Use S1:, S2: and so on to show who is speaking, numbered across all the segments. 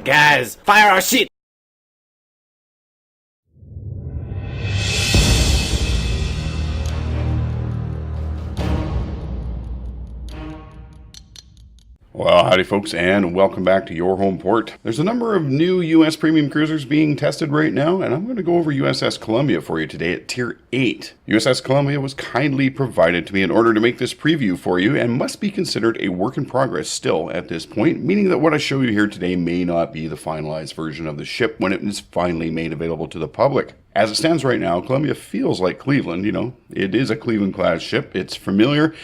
S1: guys, fire our shit!
S2: Well, howdy folks, and welcome back to your home port. There's a number of new U.S. premium cruisers being tested right now, and I'm going to go over USS Columbia for you today at Tier 8. USS Columbia was kindly provided to me in order to make this preview for you, and must be considered a work in progress still at this point, meaning that what I show you here today may not be the finalized version of the ship when it is finally made available to the public. As it stands right now, Columbia feels like Cleveland. You know, it is a Cleveland-class ship. It's familiar,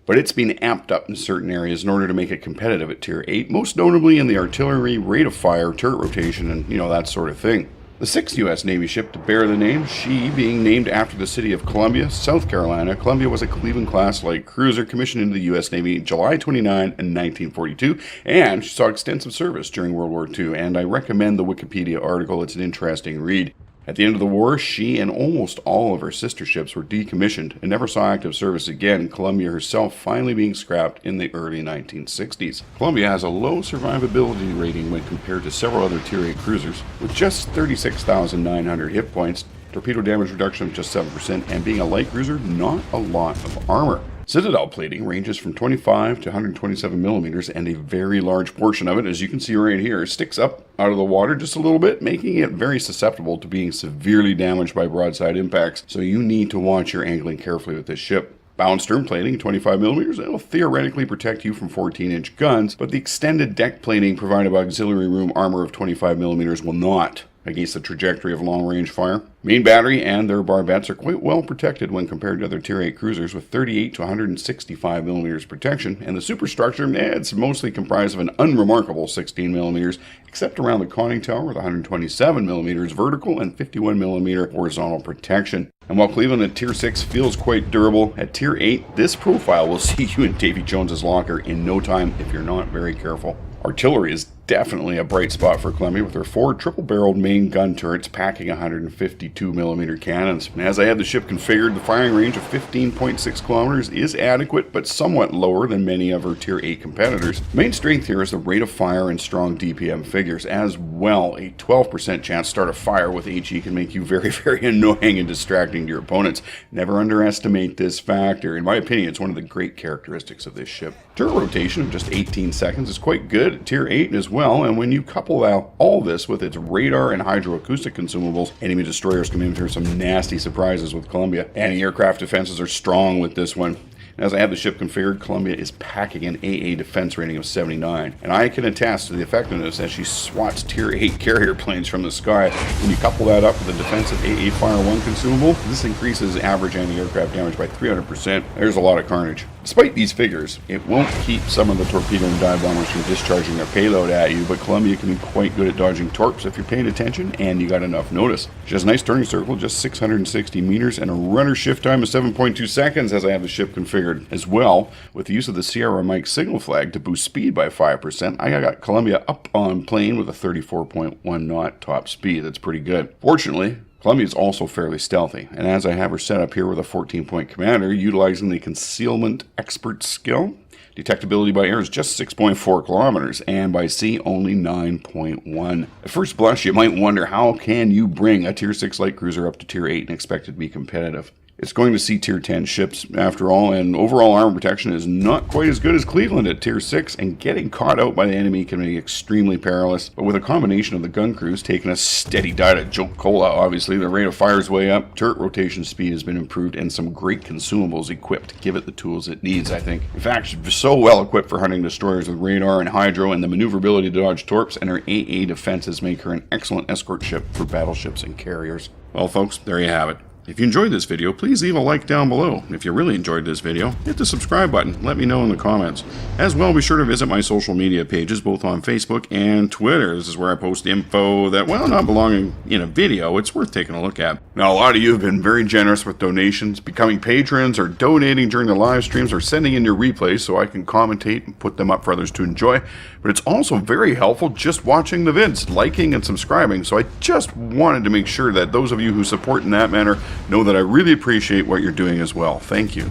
S2: but it's been amped up in certain areas in order to make it competitive at Tier 8, most notably in the artillery, rate of fire, turret rotation, and, that sort of thing. The sixth U.S. Navy ship to bear the name, she being named after the city of Columbia, South Carolina. Columbia was a Cleveland-class light cruiser commissioned into the U.S. Navy July 29 in 1942, and she saw extensive service during World War II, and I recommend the Wikipedia article. It's an interesting read. At the end of the war, she and almost all of her sister ships were decommissioned and never saw active service again, Columbia herself finally being scrapped in the early 1960s. Columbia has a low survivability rating when compared to several other Tier 8 cruisers, with just 36,900 hit points, torpedo damage reduction of just 7%, and being a light cruiser, not a lot of armor. Citadel plating ranges from 25 to 127 millimeters, and a very large portion of it, as you can see right here, sticks up out of the water just a little bit, making it very susceptible to being severely damaged by broadside impacts, so you need to watch your angling carefully with this ship. Bow and stern plating, 25 millimeters, it will theoretically protect you from 14-inch guns, but the extended deck plating provided by auxiliary room armor of 25 millimeters will not, against the trajectory of long-range fire. Main battery and their barbettes are quite well protected when compared to other Tier 8 cruisers, with 38 to 165 millimeters protection, and the superstructure, it's mostly comprised of an unremarkable 16 millimeters, except around the conning tower with 127 millimeters vertical and 51 millimeter horizontal protection. And while Cleveland at Tier 6 feels quite durable, at Tier 8, this profile will see you in Davy Jones's locker in no time if you're not very careful. Artillery is definitely a bright spot for Columbia, with her 4 triple-barreled main gun turrets packing 152mm cannons. And as I had the ship configured, the firing range of 15.6 kilometers is adequate, but somewhat lower than many of her Tier 8 competitors. The main strength here is the rate of fire and strong DPM figures. As well, a 12% chance start of fire with HE can make you very, very annoying and distracting to your opponents. Never underestimate this factor. In my opinion, it's one of the great characteristics of this ship. Turret rotation of just 18 seconds is quite good at Tier 8 as well, and when you couple all this with its radar and hydroacoustic consumables, enemy destroyers can enter some nasty surprises with Columbia. Anti-aircraft defenses are strong with this one. As I have the ship configured, Columbia is packing an AA defense rating of 79, and I can attest to the effectiveness as she swats Tier 8 carrier planes from the sky. When you couple that up with the defensive AA Fire 1 consumable, this increases average anti-aircraft damage by 300%. There's a lot of carnage. Despite these figures, it won't keep some of the torpedo and dive bombers from discharging their payload at you, but Columbia can be quite good at dodging torps if you're paying attention and you got enough notice. She has a nice turning circle, just 660 meters, and a rudder shift time of 7.2 seconds as I have the ship configured. As well, with the use of the Sierra Mike signal flag to boost speed by 5%, I got Columbia up on plane with a 34.1 knot top speed. That's pretty good. Fortunately, Columbia is also fairly stealthy, and as I have her set up here with a 14-point commander, utilizing the concealment expert skill, detectability by air is just 6.4 kilometers, and by sea only 9.1. At first blush, you might wonder, how can you bring a Tier 6 light cruiser up to Tier 8 and expect it to be competitive? It's going to see Tier 10 ships, after all, and overall armor protection is not quite as good as Cleveland at Tier 6, and getting caught out by the enemy can be extremely perilous. But with a combination of the gun crews taking a steady diet of Jolt Cola, obviously, the rate of fire is way up, turret rotation speed has been improved, and some great consumables equipped to give it the tools it needs, I think. In fact, she's so well equipped for hunting destroyers with radar and hydro, and the maneuverability to dodge torps, and her AA defenses make her an excellent escort ship for battleships and carriers. Well, folks, there you have it. If you enjoyed this video, please leave a like down below. If you really enjoyed this video, hit the subscribe button. Let me know in the comments. As well, be sure to visit my social media pages, both on Facebook and Twitter. This is where I post info that, well, not belonging in a video, it's worth taking a look at. Now, a lot of you have been very generous with donations, becoming patrons, or donating during the live streams, or sending in your replays so I can commentate and put them up for others to enjoy. But it's also very helpful just watching the vids, liking and subscribing. So I just wanted to make sure that those of you who support in that manner know that I really appreciate what you're doing as well. Thank you.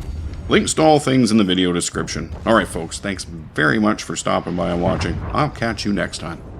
S2: Links to all things in the video description. Alright folks, thanks very much for stopping by and watching. I'll catch you next time.